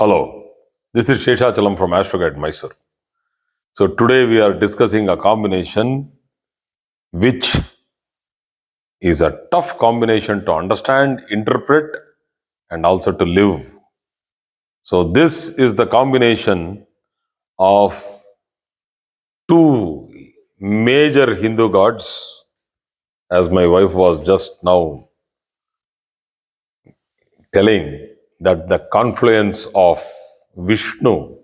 Hello, this is Sheshachalam from Astrological Mysore. So today we are discussing a combination which is a tough combination to understand, interpret, and also to live. So this is the combination of two major Hindu gods, as my wife was just now telling, that the confluence of Vishnu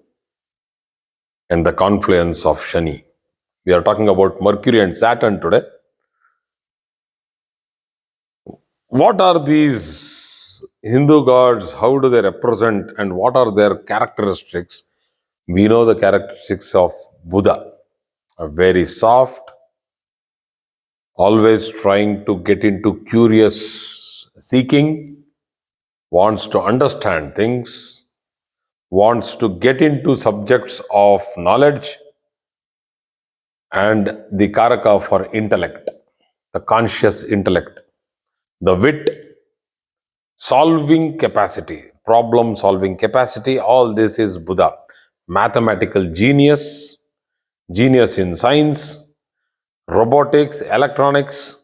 and the confluence of Shani. We are talking about Mercury and Saturn today. What are these Hindu gods? How do they represent and what are their characteristics? We know the characteristics of Buddha, a very soft, always trying to get into curious seeking, wants to understand things, wants to get into subjects of knowledge, and the Karaka for intellect, the conscious intellect, the wit, solving capacity, problem solving capacity, all this is Buddha. Mathematical genius, genius in science, robotics, electronics.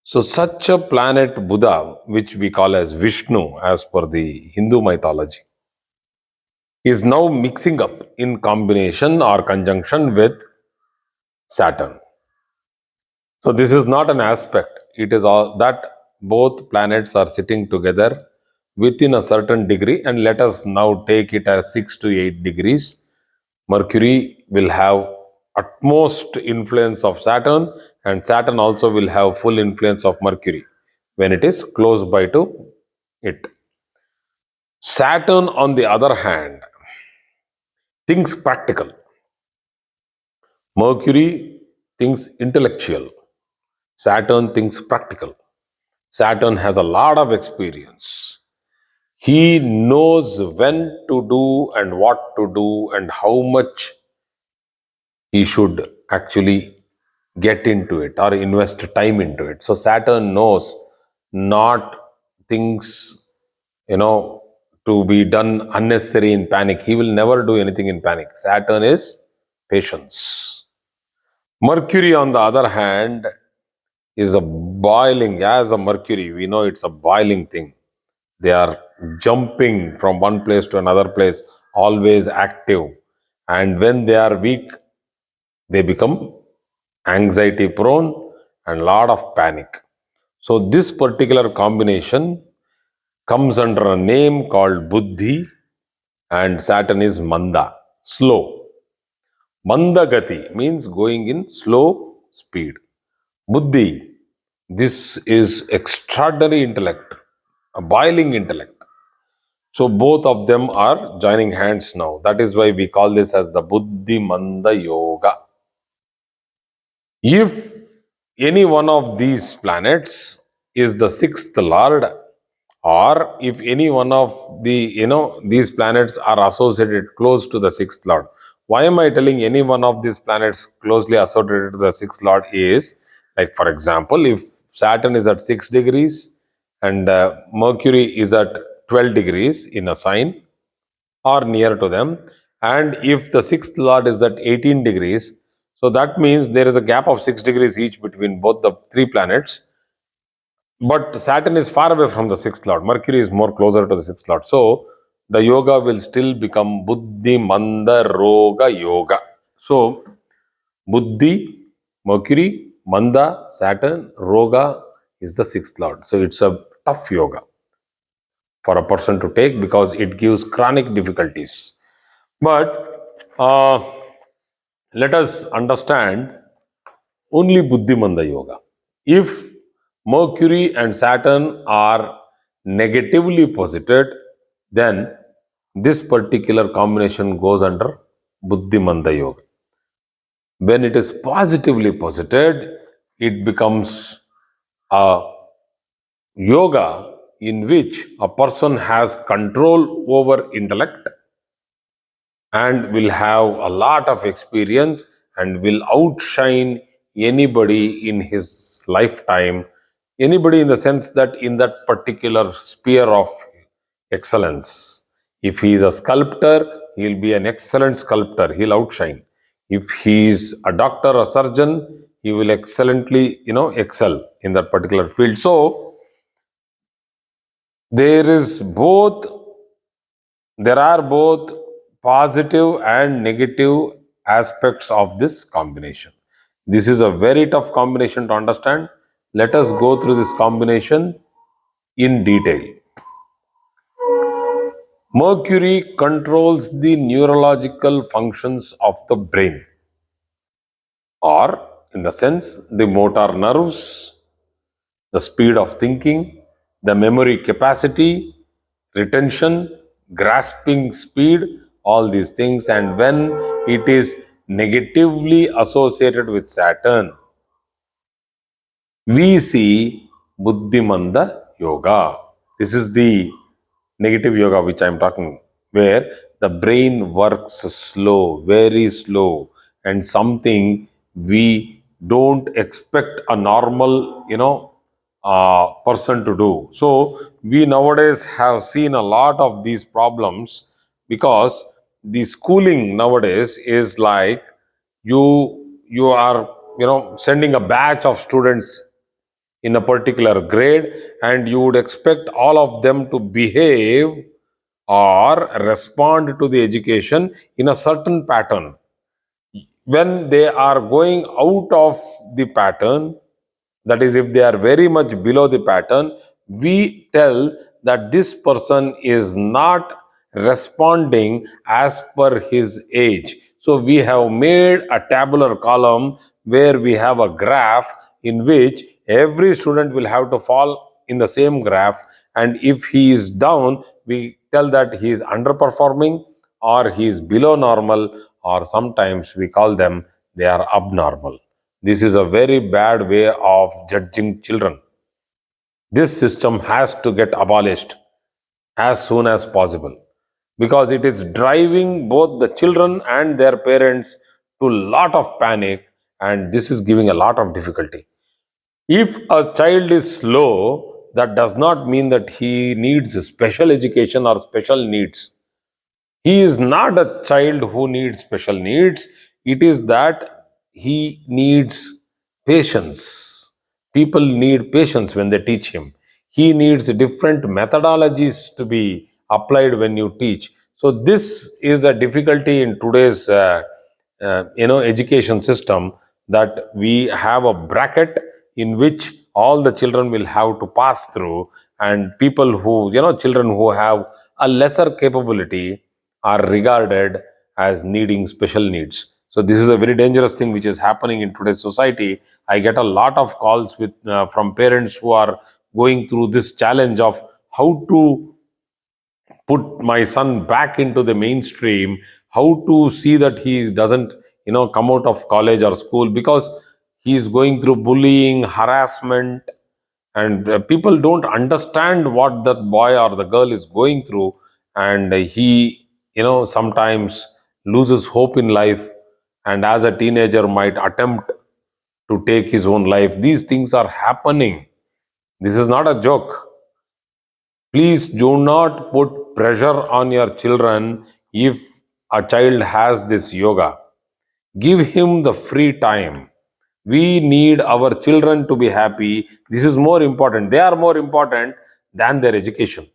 So such a planet Buddha, which we call as Vishnu as per the Hindu mythology, is now mixing up in combination or conjunction with Saturn. So this is not an aspect. It is all that both planets are sitting together within a certain degree, and let us now take it as 6 to 8 degrees. Mercury will have utmost influence of Saturn, and Saturn also will have full influence of Mercury when it is close by to it. Saturn, on the other hand, thinks practical. Mercury thinks intellectual. Saturn thinks practical. Saturn has a lot of experience. He knows when to do and what to do and how much he should actually get into it or invest time into it. So Saturn knows not things, to be done unnecessary in panic. He will never do anything in panic. Saturn is patience. Mercury, on the other hand, is a boiling, as a Mercury, we know it's a boiling thing. They are jumping from one place to another place, always active. And when they are weak, they become anxiety prone and lot of panic. So this particular combination comes under a name called Buddhi, and Saturn is Manda, slow. Mandagati means going in slow speed. Buddhi, this is extraordinary intellect, a boiling intellect. So both of them are joining hands now. That is why we call this as the Buddhi Manda Yoga. If any one of these planets is the sixth lord, or if any one of these planets are associated close to the sixth lord. Why am I telling any one of these planets closely associated to the sixth lord is, like, for example, if Saturn is at 6 degrees and Mercury is at 12 degrees in a sign or near to them, and if the sixth lord is at 18 degrees, so that means there is a gap of 6 degrees each between both the three planets. But Saturn is far away from the sixth lord. Mercury is more closer to the sixth lord. So the yoga will still become Buddhi Manda Roga Yoga. So Buddhi, Mercury, Manda, Saturn, Roga is the sixth lord. So it's a tough yoga for a person to take because it gives chronic difficulties. But let us understand only Buddhi Manda Yoga. If Mercury and Saturn are negatively posited, then this particular combination goes under Buddhi Manda Yoga. When it is positively posited, it becomes a yoga in which a person has control over intellect and will have a lot of experience and will outshine anybody in his lifetime. Anybody in the sense that in that particular sphere of excellence, If he is a sculptor, he'll be an excellent sculptor. He'll outshine. If he is a doctor or surgeon, he will excellently, excel in that particular field. So there is both, there are both positive and negative aspects of this combination. This is a very tough combination to understand. Let us go through this combination in detail. Mercury controls the neurological functions of the brain, or in the sense, the motor nerves, the speed of thinking, the memory capacity, retention, grasping speed, all these things. And when it is negatively associated with Saturn, we see Buddhimanda Yoga. This is the negative yoga which I am talking, where the brain works slow, very slow, and something we don't expect a normal, person to do. So we nowadays have seen a lot of these problems because the schooling nowadays is like you are sending a batch of students in a particular grade, and you would expect all of them to behave or respond to the education in a certain pattern. When they are going out of the pattern, that is, if they are very much below the pattern, we tell that this person is not responding as per his age. So we have made a tabular column where we have a graph in which every student will have to fall in the same graph, and if he is down, we tell that he is underperforming, or he is below normal, or sometimes we call them they are abnormal. This is a very bad way of judging children. This system has to get abolished as soon as possible because it is driving both the children and their parents to a lot of panic, and this is giving a lot of difficulty. If a child is slow, that does not mean that he needs special education or special needs. He is not a child who needs special needs. It is that he needs patience. People need patience when they teach him. He needs different methodologies to be applied when you teach. So this is a difficulty in today's education system, that we have a bracket in which all the children will have to pass through, and people who children who have a lesser capability are regarded as needing special needs. So this is a very dangerous thing which is happening in today's society. I get a lot of calls with from parents who are going through this challenge of how to put my son back into the mainstream, how to see that he doesn't come out of college or school because he is going through bullying, harassment, and people don't understand what that boy or the girl is going through, and he sometimes loses hope in life, and as a teenager might attempt to take his own life. These things are happening. This is not a joke. Please do not put pressure on your children. If a child has this yoga, give him the free time. We need our children to be happy. This is more important. They are more important than their education.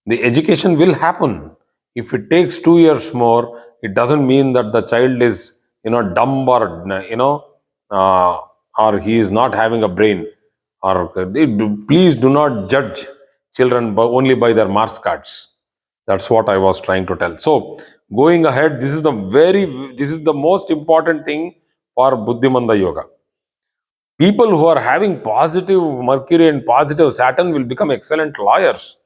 The education will happen. If it takes 2 years more, it doesn't mean that the child is dumb, or uh, or he is not having a brain. Or please do not judge children only by their marks cards. That's what I was trying to tell. So going ahead, this is the most important thing for Buddhimanda Yoga. People who are having positive Mercury and positive Saturn will become excellent lawyers.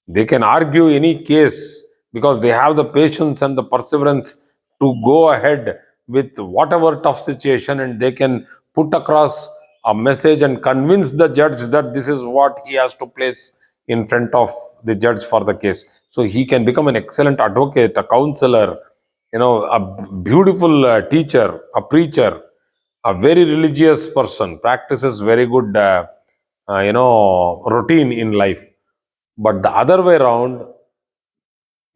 They can argue any case because they have the patience and the perseverance to go ahead with whatever tough situation, and they can put across a message and convince the judge that this is what he has to place in front of the judge for the case. So he can become an excellent advocate, a counselor, a beautiful teacher, a preacher, a very religious person, practices very good routine in life. But the other way around,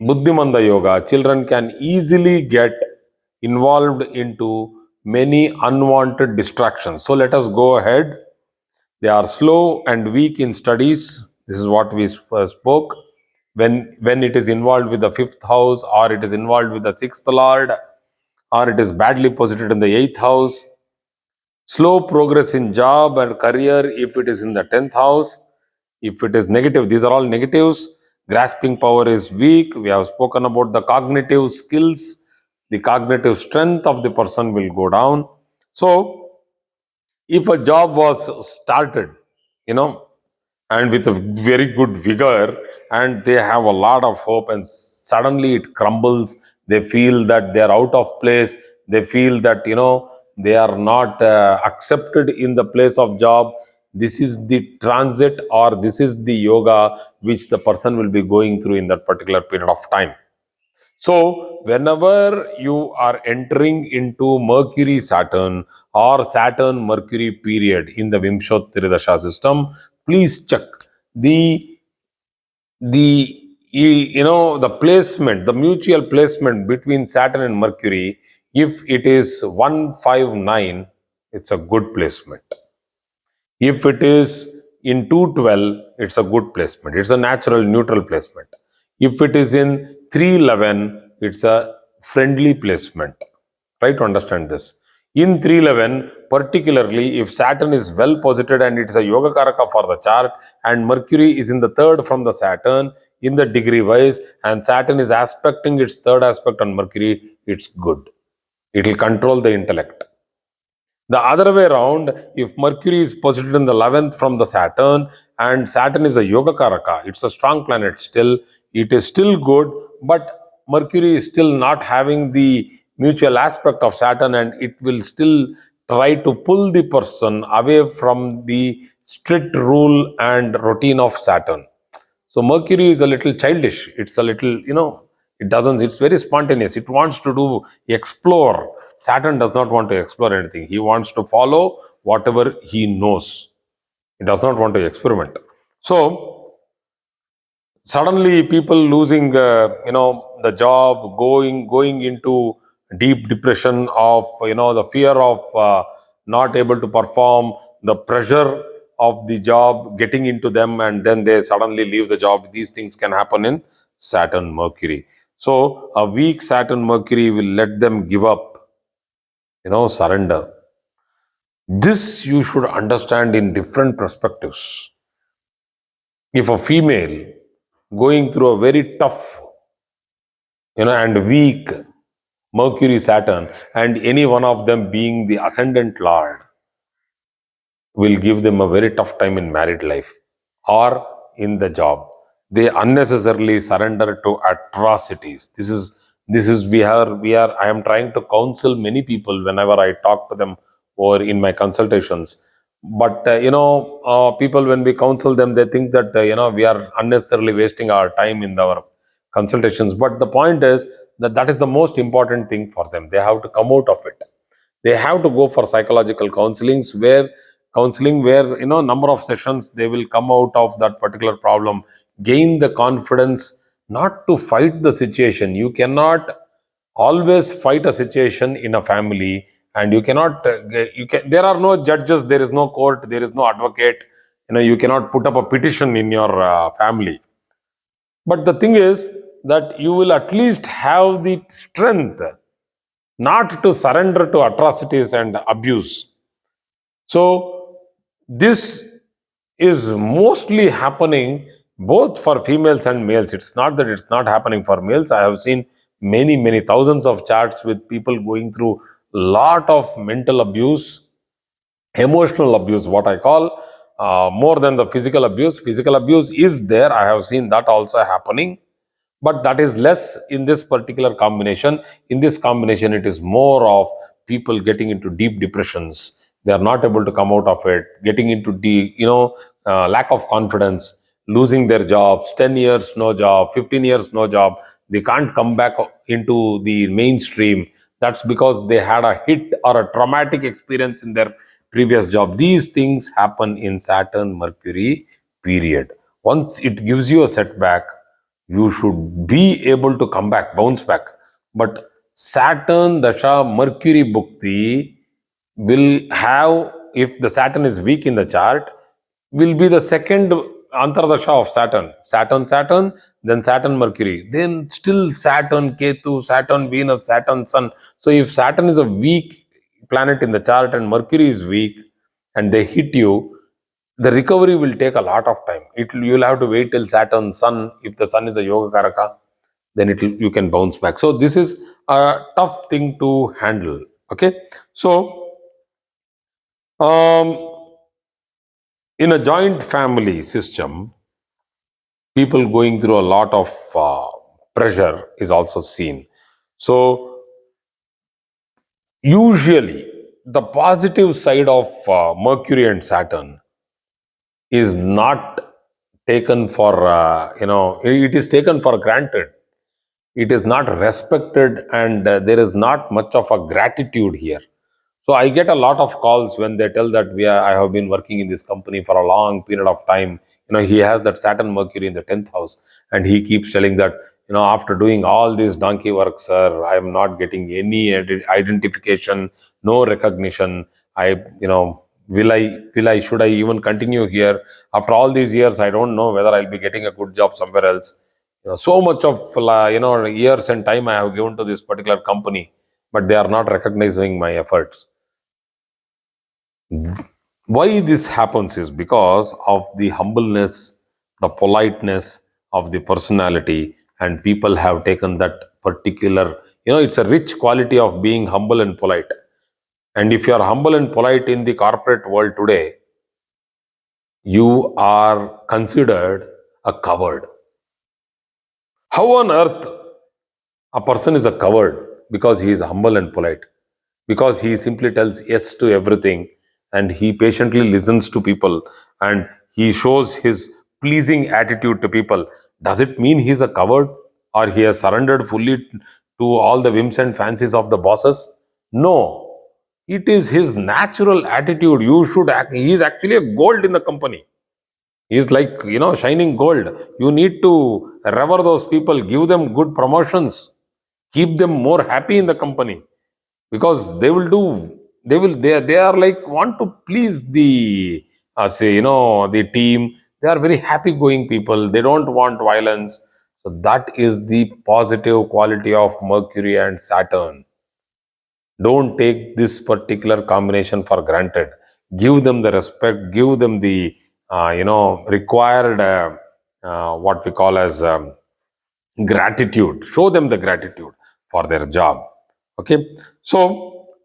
Buddhimanda Yoga, children can easily get involved into many unwanted distractions. So let us go ahead. They are slow and weak in studies. This is what we spoke. When it is involved with the fifth house, or it is involved with the sixth lord, or it is badly posited in the eighth house. Slow progress in job and career if it is in the 10th house. If it is negative, these are all negatives. Grasping power is weak. We have spoken about the cognitive skills. The cognitive strength of the person will go down. So, if a job was started, you know, and with a very good vigor, and they have a lot of hope, and suddenly it crumbles, they feel that they are out of place, they feel that, they are not accepted in the place of job. This is the transit, or this is the yoga which the person will be going through in that particular period of time. So, whenever you are entering into Mercury Saturn or Saturn Mercury period in the Vimshottari system, please check the the placement, the mutual placement between Saturn and Mercury. If it is 159, it's a good placement. If it is in 212, it's a good placement. It's a natural neutral placement. If it is in 311, it's a friendly placement. Try to understand this. In 311, particularly if Saturn is well posited and it's a Yoga Karaka for the chart, and Mercury is in the third from the Saturn in the degree wise, and Saturn is aspecting its third aspect on Mercury, it's good. It will control the intellect. The other way around, if Mercury is posited in the 11th from the Saturn, and Saturn is a Yoga Karaka, it's a strong planet still, it is still good, but Mercury is still not having the mutual aspect of Saturn, and it will still try to pull the person away from the strict rule and routine of Saturn. So Mercury is a little childish. It's a little, it doesn't, it's very spontaneous. It wants to do, explore. Saturn does not want to explore anything. He wants to follow whatever he knows. He does not want to experiment. So suddenly people losing, the job, going into deep depression of, the fear of not able to perform, the pressure of the job getting into them, and then they suddenly leave the job. These things can happen in Saturn Mercury. So a weak Saturn Mercury will let them give up, surrender. This you should understand in different perspectives. If a female going through a very tough, and weak Mercury Saturn, and any one of them being the ascendant lord, will give them a very tough time in married life or in the job. They unnecessarily surrender to atrocities. This is we are I am trying to counsel many people whenever I talk to them or in my consultations. But people, when we counsel them, they think that we are unnecessarily wasting our time in our consultations. But the point is that that is the most important thing for them. They have to come out of it. They have to go for psychological counseling where number of sessions they will come out of that particular problem, gain the confidence not to fight the situation. You cannot always fight a situation in a family, and you cannot there are no judges, there is no court, there is no advocate. You cannot put up a petition in your family. But the thing is that you will at least have the strength not to surrender to atrocities and abuse. So, this is mostly happening both for females and males. It's not that it's not happening for males. I have seen many, many thousands of charts with people going through lot of mental abuse, emotional abuse, what I call, more than the physical abuse. Physical abuse is there. I have seen that also happening, but that is less in this particular combination. In this combination, it is more of people getting into deep depressions. They are not able to come out of it, getting into lack of confidence, losing their jobs, 10 years no job, 15 years no job. They can't come back into the mainstream. That's because they had a hit or a traumatic experience in their previous job. These things happen in Saturn Mercury period. Once it gives you a setback, You should be able to come back, bounce back. But Saturn, Dasha, Mercury Bhukti will have, if the Saturn is weak in the chart, will be the second Antardasha of Saturn. Saturn, then Saturn, Mercury. Then still Saturn, Ketu, Saturn, Venus, Saturn, Sun. So if Saturn is a weak planet in the chart and Mercury is weak and they hit you, the recovery will take a lot of time. You'll have to wait till Saturn, Sun. If the Sun is a Yoga Karaka, then you can bounce back. So this is a tough thing to handle. Okay, so um, in a joint family system, people going through a lot of pressure is also seen. So usually, the positive side of Mercury and Saturn is not taken for it is taken for granted. It is not respected, and there is not much of a gratitude here. So I get a lot of calls when they tell that I have been working in this company for a long period of time. He has that Saturn Mercury in the 10th house, and he keeps telling that, after doing all this donkey work, sir, I am not getting any identification, no recognition. I, should I even continue here? After all these years, I don't know whether I'll be getting a good job somewhere else. So much of, years and time I have given to this particular company, but they are not recognizing my efforts. Why this happens is because of the humbleness, the politeness of the personality, and people have taken that particular, it's a rich quality of being humble and polite. And if you are humble and polite in the corporate world today, you are considered a coward. How on earth a person is a coward? Because he is humble and polite, because he simply tells yes to everything, and he patiently listens to people, and he shows his pleasing attitude to people. Does it mean he's a coward, or he has surrendered fully to all the whims and fancies of the bosses? No, it is his natural attitude. He is actually a gold in the company. He is like, shining gold. You need to revere those people, give them good promotions, keep them more happy in the company, because they are like, want to please the the team. They are very happy going people, they don't want violence. So that is the positive quality of Mercury and Saturn. Don't take this particular combination for granted. Give them the respect, give them the required what we call as gratitude. Show them the gratitude for their job. Okay, so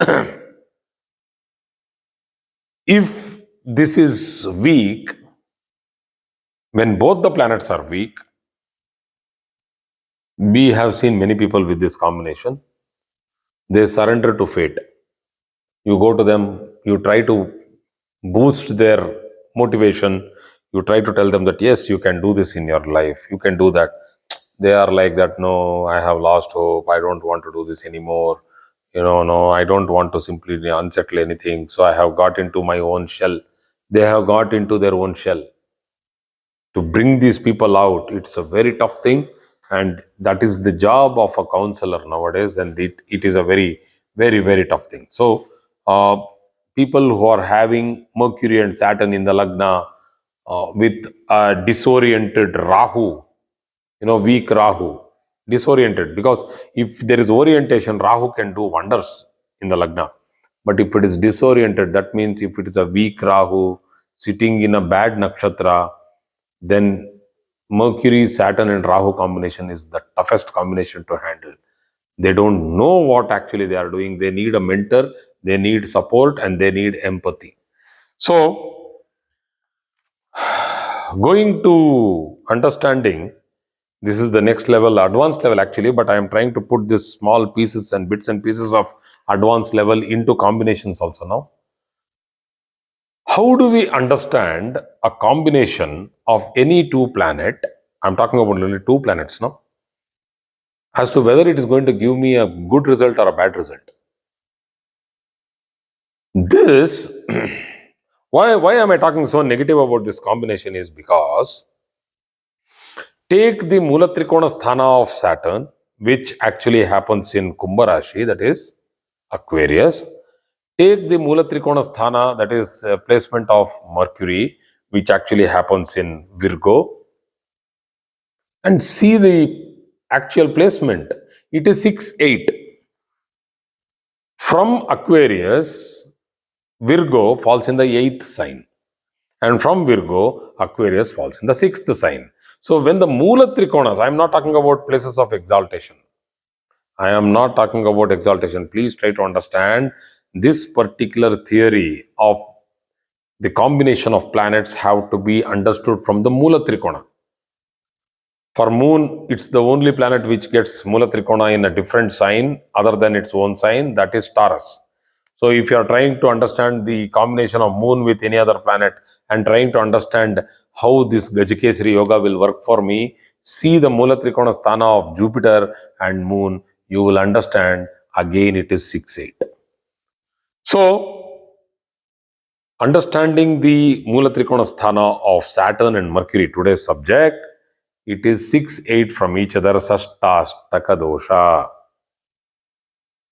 if this is weak, when both the planets are weak, we have seen many people with this combination. They surrender to fate. You go to them, you try to boost their motivation, you try to tell them that yes, you can do this in your life, you can do that. They are like that, no, I have lost hope, I don't want to do this anymore. No, I don't want to simply unsettle anything, so I have got into my own shell. They have got into their own shell. To bring these people out, it's a very tough thing, and that is the job of a counselor nowadays, and it is a very, very, very tough thing. So people who are having Mercury and Saturn in the lagna, with a disoriented Rahu, weak Rahu, disoriented, because if there is orientation, Rahu can do wonders in the lagna. But if it is disoriented, that means if it is a weak Rahu sitting in a bad nakshatra, then Mercury, Saturn, and Rahu combination is the toughest combination to handle. They don't know what actually they are doing. They need a mentor, they need support, and they need empathy. So, going to understanding, this is the next level, advanced level actually, but I am trying to put this small pieces and bits and pieces of advanced level into combinations also now. How do we understand a combination of any two planet? I'm talking about only two planets now, as to whether it is going to give me a good result or a bad result. This, why am I talking so negative about this combination is because Take the Mula Trikona Sthana of Saturn, which actually happens in Kumbha Rashi, that is Aquarius. Take the Mula Trikona Sthana, that is placement of Mercury, which actually happens in Virgo, and see the actual placement. It is 6-8. From Aquarius, Virgo falls in the 8th sign. And from Virgo, Aquarius falls in the 6th sign. So when the Mula Trikonas, I am not talking about places of exaltation. I am not talking about exaltation. Please try to understand this particular theory of the combination of planets have to be understood from the Mula Trikona. For Moon, it's the only planet which gets Mula Trikona in a different sign other than its own sign, that is Taurus. So if you are trying to understand the combination of Moon with any other planet and trying to understand how this Gajakesari Yoga will work for me, see the Mula Trikona Sthana of Jupiter and Moon, you will understand again it is 6-8. So, understanding the Mula Trikona Sthana of Saturn and Mercury, today's subject, it is 6-8 from each other, Sastashtaka dosha.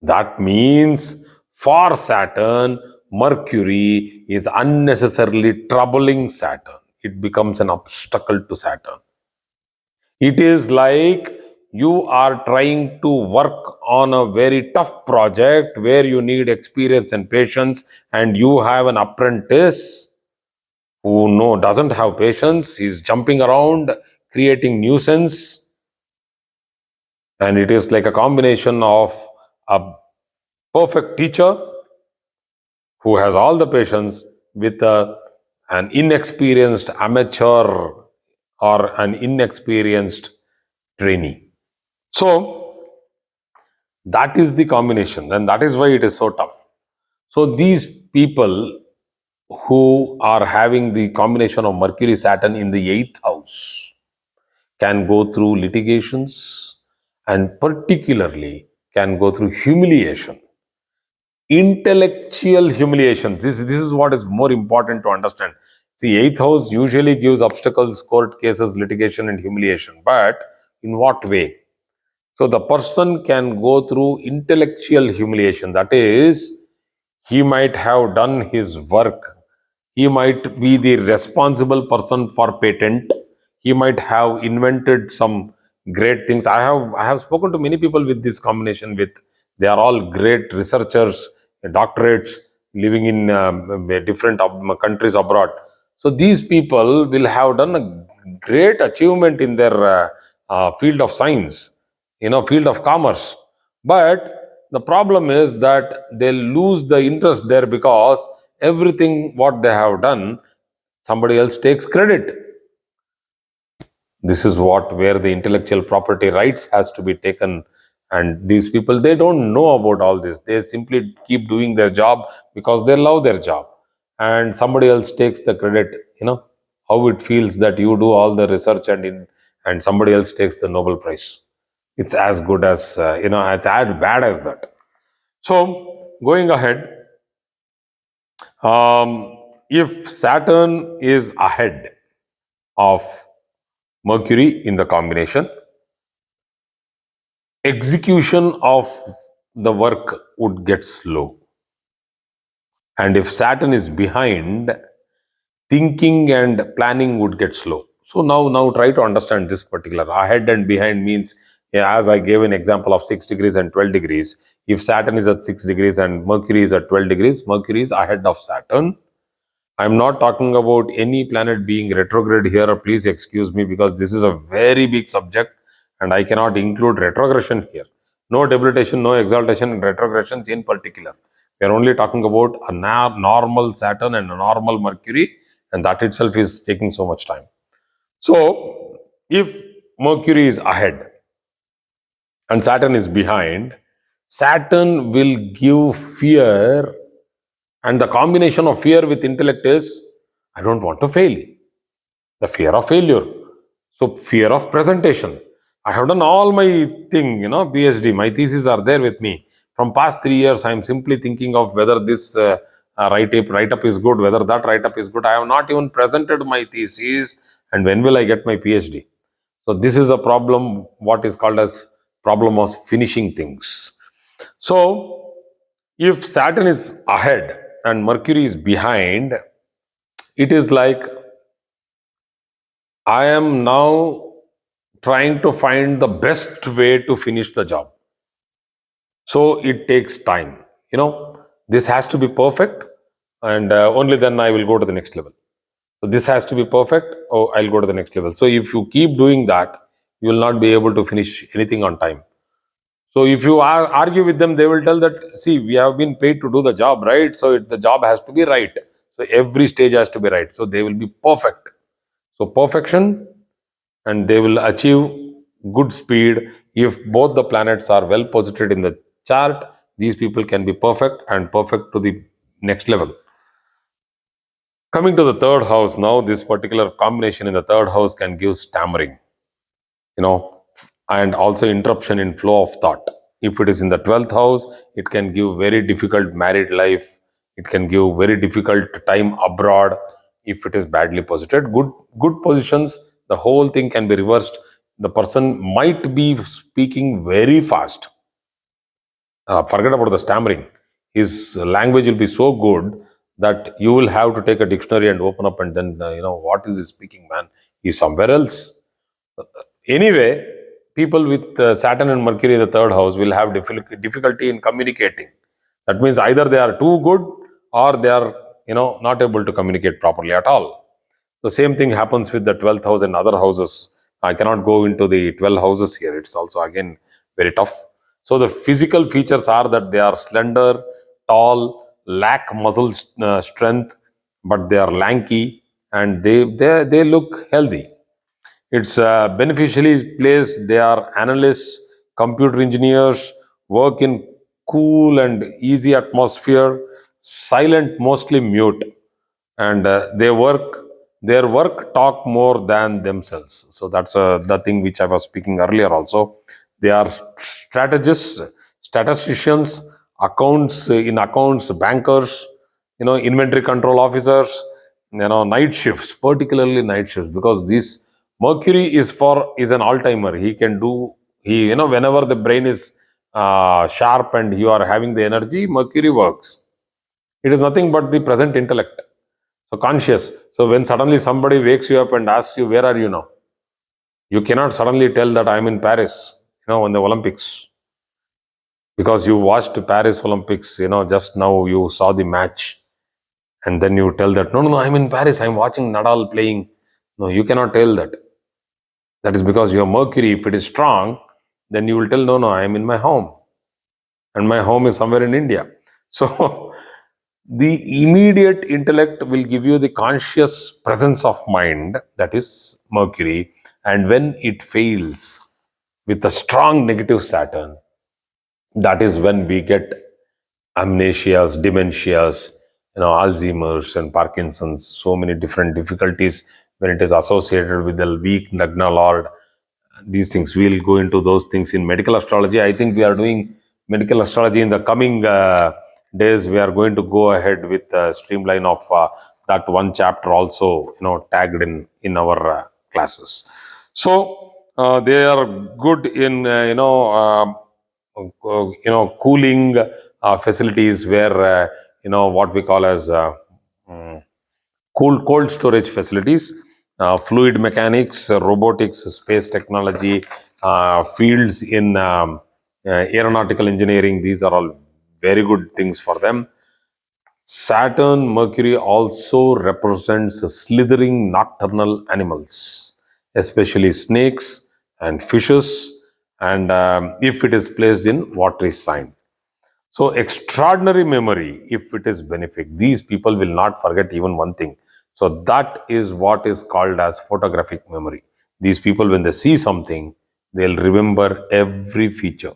That means for Saturn, Mercury is unnecessarily troubling Saturn. It becomes an obstacle to Saturn. It is like you are trying to work on a very tough project where you need experience and patience, and you have an apprentice who doesn't have patience. He's jumping around, creating nuisance, and it is like a combination of a perfect teacher who has all the patience with an inexperienced amateur or an inexperienced trainee. So that is the combination, and that is why it is so tough. So these people who are having the combination of Mercury Saturn in the 8th house can go through litigations and particularly can go through humiliation, intellectual humiliation. This is what is more important to understand. See, 8th house usually gives obstacles, court cases, litigation and humiliation. But in what way? So the person can go through intellectual humiliation. That is, he might have done his work. He might be the responsible person for patent. He might have invented some great things. I have spoken to many people with this combination. With they are all great researchers, doctorates, living in different countries abroad. So these people will have done a great achievement in their field of science, field of commerce. But the problem is that they lose the interest there because everything what they have done, somebody else takes credit. This is what where the intellectual property rights has to be taken, and these people, they don't know about all this. They simply keep doing their job because they love their job, and somebody else takes the credit. How it feels that you do all the research and somebody else takes the Nobel Prize. It's as good as it's as bad as that. So going ahead, if Saturn is ahead of Mercury in the combination, execution of the work would get slow. And if Saturn is behind, thinking and planning would get slow. So now try to understand this particular. Ahead and behind means, as I gave an example of 6 degrees and 12 degrees. If Saturn is at 6 degrees and Mercury is at 12 degrees, Mercury is ahead of Saturn. I'm not talking about any planet being retrograde here. Please excuse me, because this is a very big subject and I cannot include retrogression here. No debilitation, no exaltation and retrogressions in particular. We are only talking about a normal Saturn and a normal Mercury, and that itself is taking so much time. So, if Mercury is ahead and Saturn is behind, Saturn will give fear, and the combination of fear with intellect is, I don't want to fail. The fear of failure. So, fear of presentation. I have done all my thing, PhD, my theses are there with me. From past 3 years, I am simply thinking of whether this write-up is good, whether that write-up is good. I have not even presented my thesis, and when will I get my PhD? So this is a problem, what is called as problem of finishing things. So if Saturn is ahead and Mercury is behind, it is like I am now trying to find the best way to finish the job. So it takes time. This has to be perfect, and only then I will go to the next level. So this has to be perfect. Oh, I'll go to the next level. So if you keep doing that, you will not be able to finish anything on time. So if you argue with them, they will tell that, see, we have been paid to do the job, right? So the job has to be right. So every stage has to be right. So they will be perfect. So perfection, and they will achieve good speed. If both the planets are well posited in the chart, these people can be perfect and perfect to the next level. Coming to the third house now, this particular combination in the third house can give stammering, you know, and also interruption in flow of thought. If it is in the 12th house, it can give very difficult married life. It can give very difficult time abroad if it is badly posited. Good positions, the whole thing can be reversed. The person might be speaking very fast. Forget about the stammering. His language will be so good that you will have to take a dictionary and open up and then, what is he speaking, man? He's somewhere else. Anyway, people with Saturn and Mercury in the third house will have difficulty in communicating. That means either they are too good or they are, not able to communicate properly at all. The same thing happens with the 12th house and other houses. I cannot go into the 12 houses here. It's also again very tough. So the physical features are that they are slender, tall, lack muscle strength, but they are lanky and they look healthy. It's beneficially placed. They are analysts, computer engineers, work in cool and easy atmosphere, silent, mostly mute, and their work talk more than themselves. So that's the thing which I was speaking earlier also. They are strategists, statisticians, accounts, bankers, inventory control officers, night shifts, particularly night shifts, because this Mercury is an all-timer. He can do, whenever the brain is sharp and you are having the energy, Mercury works. It is nothing but the present intellect. So conscious. So when suddenly somebody wakes you up and asks you, where are you now? You cannot suddenly tell that I'm in Paris, on the Olympics. Because you watched Paris Olympics, just now you saw the match. And then you tell that, no, I'm in Paris, I'm watching Nadal playing. No, you cannot tell that. That is because your Mercury, if it is strong, then you will tell, no, I'm in my home. And my home is somewhere in India. So the immediate intellect will give you the conscious presence of mind, that is Mercury. And when it fails with a strong negative Saturn, that is when we get amnesias, dementias, Alzheimer's and Parkinson's, so many different difficulties when it is associated with the weak Nagna Lord. These things, we'll go into those things in medical astrology. I think we are doing medical astrology in the coming days. We are going to go ahead with a streamline of that one chapter also, tagged in our classes. So they are good in cooling facilities, where what we call as mm, cold storage facilities, fluid mechanics, robotics, space technology, fields in aeronautical engineering. These are all very good things for them. Saturn, Mercury also represents slithering nocturnal animals, especially snakes and fishes, and if it is placed in watery sign. So extraordinary memory, if it is benefic, these people will not forget even one thing. So that is what is called as photographic memory. These people, when they see something, they'll remember every feature.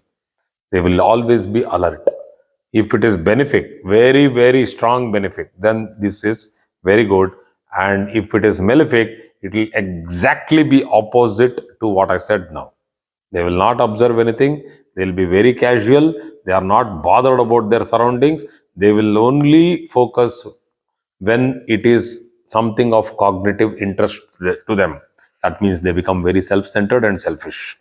They will always be alert. If it is benefic, very, very strong benefic, then this is very good. And if it is malefic, it will exactly be opposite to what I said now. They will not observe anything. They will be very casual. They are not bothered about their surroundings. They will only focus when it is something of cognitive interest to them. That means they become very self-centered and selfish.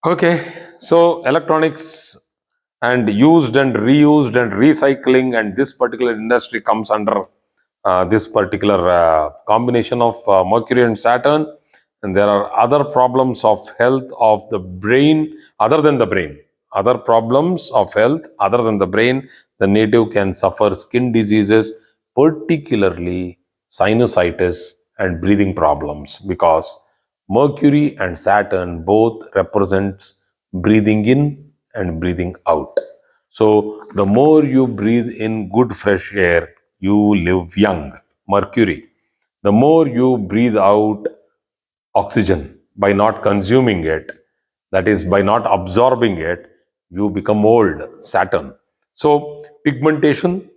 Okay, so electronics and used and reused and recycling, and this particular industry comes under this particular combination of Mercury and Saturn. And there are other problems of health of the brain other than the brain. Other problems of health other than the brain. The native can suffer skin diseases, particularly sinusitis and breathing problems, because Mercury and Saturn both represents breathing in and breathing out. So the more you breathe in good fresh air, you live young. Mercury. The more you breathe out oxygen by not consuming it, that is, by not absorbing it, you become old. Saturn. So pigmentation,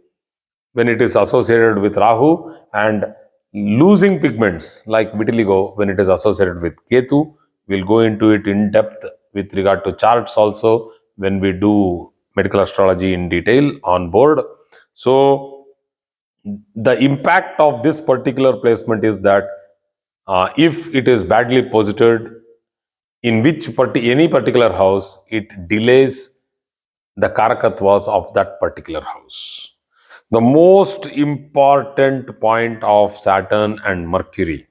when it is associated with Rahu, and losing pigments like vitiligo when it is associated with Ketu. We'll go into it in depth with regard to charts also when we do medical astrology in detail on board. So the impact of this particular placement is that if it is badly posited in any particular house, it delays the karakatwas of that particular house. The most important point of Saturn and Mercury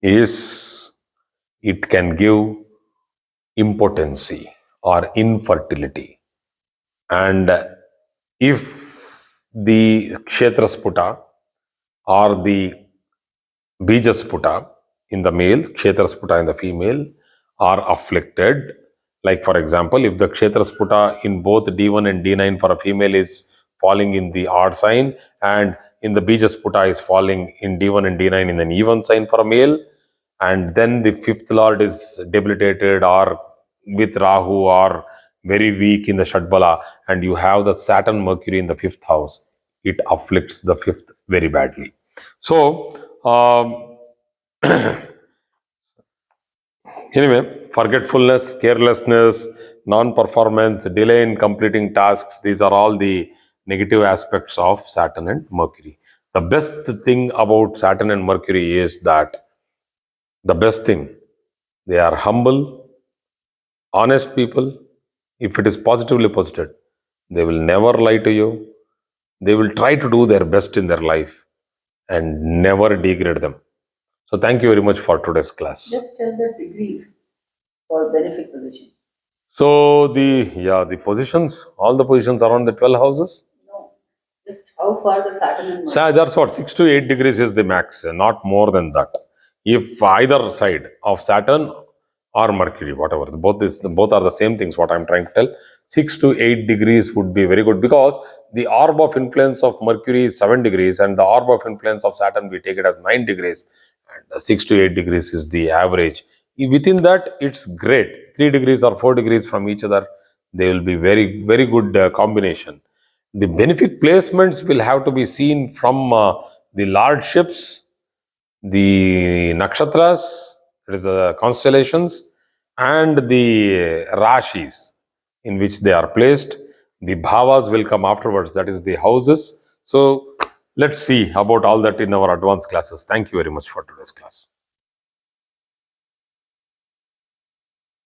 is it can give impotency or infertility. And if the Kshetrasputa or the Bijasputa in the male, Kshetrasputa in the female are afflicted. Like, for example, if the Kshetrasputa in both D1 and D9 for a female is falling in the odd sign, and in the Bijasputa is falling in D1 and D9 in an even sign for a male, and then the fifth lord is debilitated or with Rahu or very weak in the Shadbala, and you have the Saturn Mercury in the fifth house, it afflicts the fifth very badly. So, anyway, forgetfulness, carelessness, non performance, delay in completing tasks, these are all the negative aspects of Saturn and Mercury. The best thing about Saturn and Mercury is that they are humble, honest people. If it is positively posited, they will never lie to you. They will try to do their best in their life and never degrade them. So, thank you very much for today's class. Just tell the degrees for benefic position. So the positions, all the positions around the 12 houses. No, just how far the Saturn and Mercury. So that's what 6 to 8 degrees is the max, not more than that. If either side of Saturn or Mercury, whatever, both are the same things. What I'm trying to tell, 6 to 8 degrees would be very good, because the orb of influence of Mercury is 7 degrees, and the orb of influence of Saturn we take it as 9 degrees, and 6 to 8 degrees is the average. Within that, it's great. 3 degrees or 4 degrees from each other, they will be very very good combination. The benefic placements will have to be seen from the lordships, the nakshatras, that is the constellations, and the rashis in which they are placed. The bhavas will come afterwards, that is the houses. So let's see about all that in our advanced classes. Thank you very much for today's class.